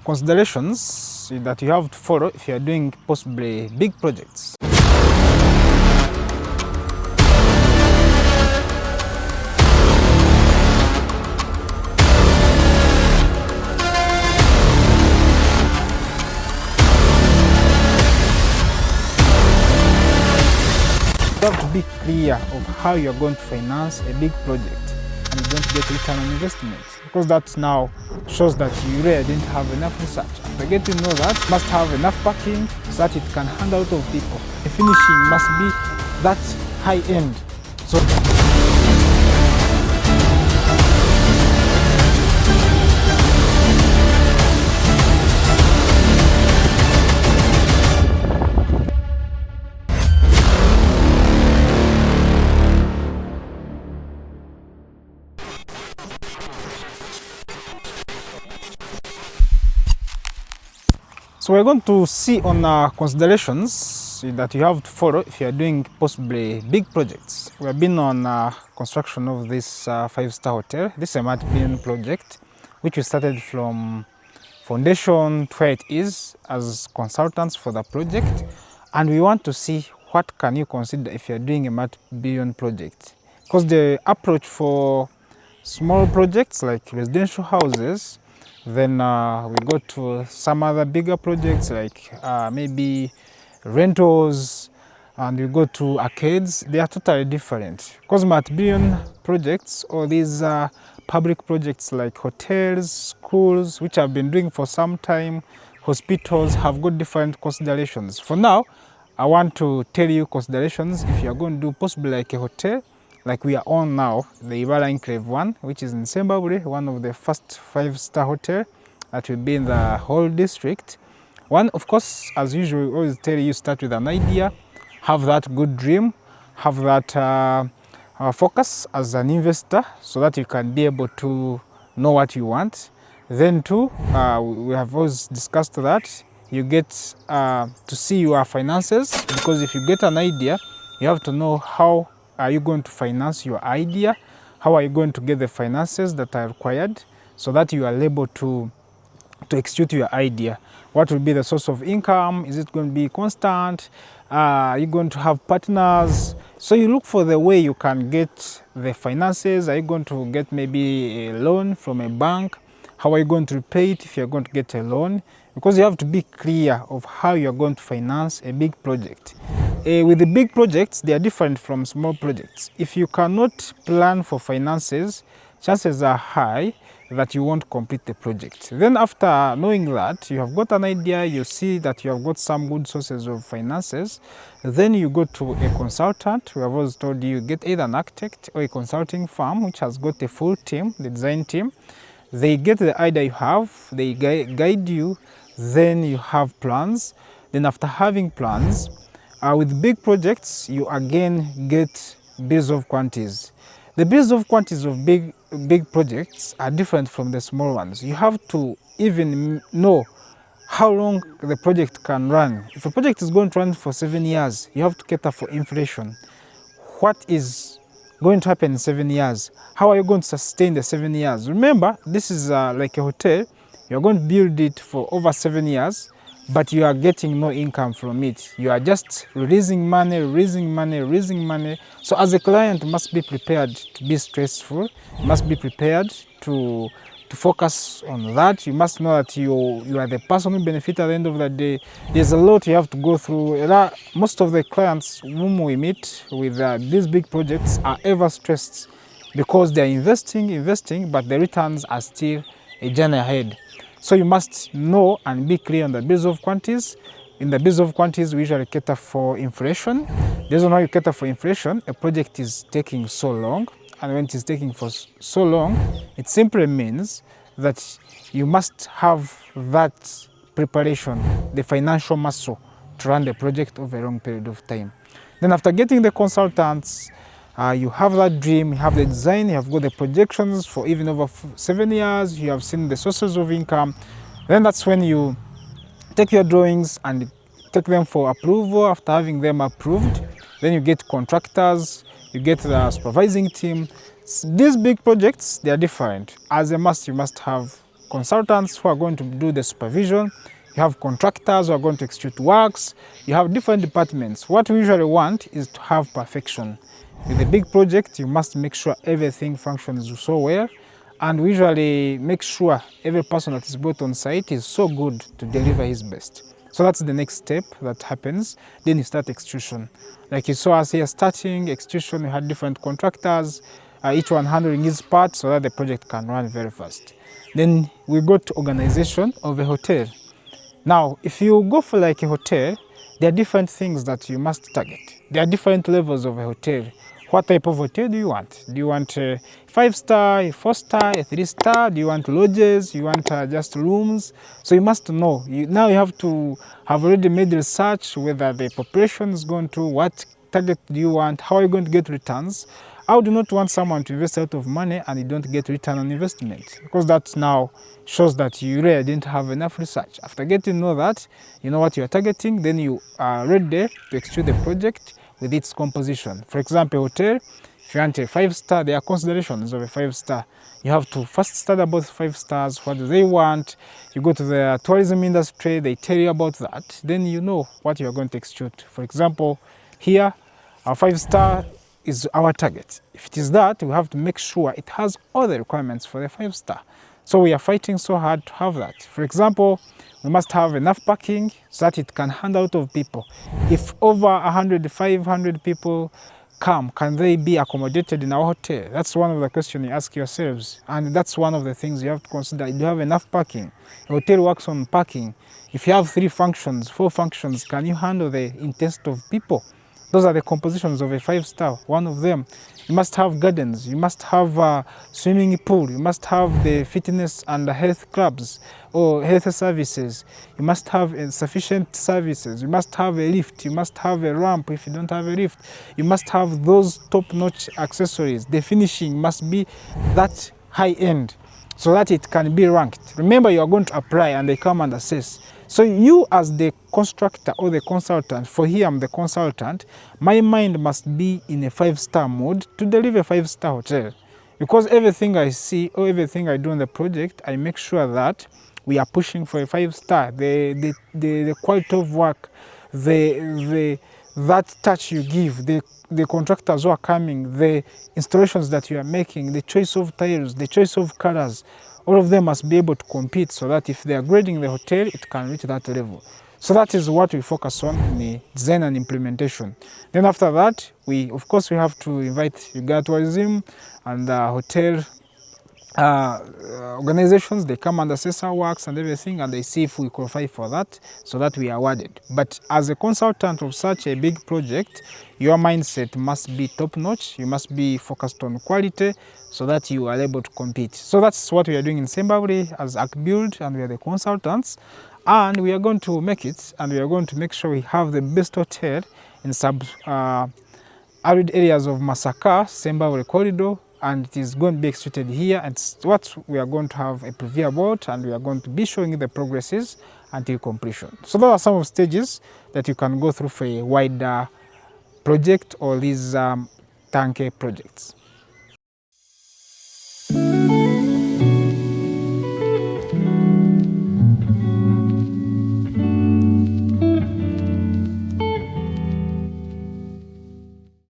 Considerations that you have to follow if you are doing possibly big projects. You have to be clear of how you are going to finance a big project and you're going to get return on investment, because that now shows that you really didn't have enough research. After getting to know that, you must have enough parking so that it can handle a lot of people. The finishing must be that high end. So we're going to see on considerations that you have to follow if you are doing possibly big projects. We have been on construction of this 5-star hotel. This is a multi-billion project which we started from foundation to where it is as consultants for the project, and we want to see what can you consider if you are doing a multi-billion project, because the approach for small projects like residential houses, then we go to some other bigger projects like maybe rentals, and we go to arcades. They are totally different, because multi-billion projects or these public projects like hotels, schools, which I've been doing for some time, hospitals, have got different considerations. For now, I want to tell you considerations if you are going to do possibly like a hotel like we are on now, the Ibala Enclave one, which is in Sembabule, one of the first 5-star hotel that will be in the whole district. One, of course, as usual, we always tell you, start with an idea, have that good dream, have that focus as an investor so that you can be able to know what you want. Then two, we have always discussed that you get to see your finances, because if you get an idea, you have to know how are you going to finance your idea, how are you going to get the finances that are required so that you are able to execute your idea. What will be the source of income? Is it going to be constant? Are you going to have partners? So you look for the way you can get the finances. Are you going to get maybe a loan from a bank? How are you going to repay it if you're going to get a loan? Because you have to be clear of how you're going to finance a big project. With the big projects, they are different from small projects. If you cannot plan for finances, chances are high that you won't complete the project. Then after knowing that, you have got an idea, you see that you have got some good sources of finances, then you go to a consultant. We have always told you, get either an architect or a consulting firm which has got a full team, the design team. They get the idea you have, they guide you, then you have plans. Then after having plans, with big projects, you again get bills of quantities. The bills of quantities of big projects are different from the small ones. You have to even know how long the project can run. If a project is going to run for 7 years, you have to cater for inflation. What is going to happen in 7 years? How are you going to sustain the 7 years? Remember, this is like a hotel. You're going to build it for over 7 years, but you are getting no income from it. You are just releasing money. So as a client, you must be prepared to be stressful. You must be prepared to focus on that. You must know that you are the person who benefits at the end of the day. There's a lot you have to go through. Most of the clients whom we meet with these big projects are ever stressed because they are investing, but the returns are still a journey ahead. So you must know and be clear on the bills of quantities. In the bills of quantities, we usually cater for inflation. The reason why you cater for inflation, a project is taking so long, and when it is taking for so long, it simply means that you must have that preparation, the financial muscle to run the project over a long period of time. Then after getting the consultants, you have that dream, you have the design, you have got the projections for even over 7 years, you have seen the sources of income. Then that's when you take your drawings and take them for approval. After having them approved, then you get contractors, you get the supervising team. These big projects, they are different. As a must, you must have consultants who are going to do the supervision, you have contractors who are going to execute works, you have different departments. What we usually want is to have perfection. With a big project, you must make sure everything functions so well, and we usually make sure every person that is brought on site is so good to deliver his best. So that's the next step that happens. Then you start execution. Like you saw us here starting execution, we had different contractors, each one handling his part so that the project can run very fast. Then we go to organization of a hotel. Now, if you go for like a hotel, there are different things that you must target. There are different levels of a hotel. What type of hotel do you want? Do you want a 5-star, a 4-star, a 3-star? Do you want lodges? You want just rooms? So you must know. Now you have to have already made research whether the population is going to, what target do you want, how are you going to get returns. I would not want someone to invest a lot of money and you don't get return on investment, because that now shows that you really didn't have enough research. After getting to know that, you know what you are targeting, then you are ready to execute the project with its composition. For example, hotel, if you want a 5-star, there are considerations of a 5-star. You have to first study about 5 stars, what do they want. You go to the tourism industry, they tell you about that. Then you know what you are going to execute. For example, here, our 5-star is our target. If it is that, we have to make sure it has all the requirements for the 5-star. So we are fighting so hard to have that. For example, we must have enough parking so that it can handle a lot of people. If over 100, 500 people come, can they be accommodated in our hotel? That's one of the questions you ask yourselves. And that's one of the things you have to consider. Do you have enough parking? A hotel works on parking. If you have 3 functions, 4 functions, can you handle the intensity of people? Those are the compositions of a 5-star. One of them, you must have gardens, you must have a swimming pool, you must have the fitness and the health clubs or health services, you must have sufficient services, you must have a lift, you must have a ramp if you don't have a lift, you must have those top-notch accessories. The finishing must be that high-end so that it can be ranked. Remember, you are going to apply and they come and assess. So you as the constructor or the consultant, for here I'm the consultant, my mind must be in a 5-star mode to deliver a 5-star hotel. Because everything I see or everything I do on the project, I make sure that we are pushing for a 5-star. The quality of work, that touch you give, the contractors who are coming, the installations that you are making, the choice of tiles, the choice of colors, all of them must be able to compete so that if they are grading the hotel, it can reach that level. So that is what we focus on in the design and implementation. Then after that, of course we have to invite Uganda Tourism and hotel organizations. They come and assess our works and everything, and they see if we qualify for that so that we are awarded. But as a consultant of such a big project, your mindset must be top-notch. You must be focused on quality so that you are able to compete. So that's what we are doing in Zimbabwe as ArcBuild, and we are the consultants, and we are going to make it, and we are going to make sure we have the best hotel in arid areas of Masaka, Zimbabwe corridor, and it is going to be executed here, and it's what we are going to have a preview about, and we are going to be showing you the progresses until completion. So those are some of stages that you can go through for a wider project or these turnkey projects.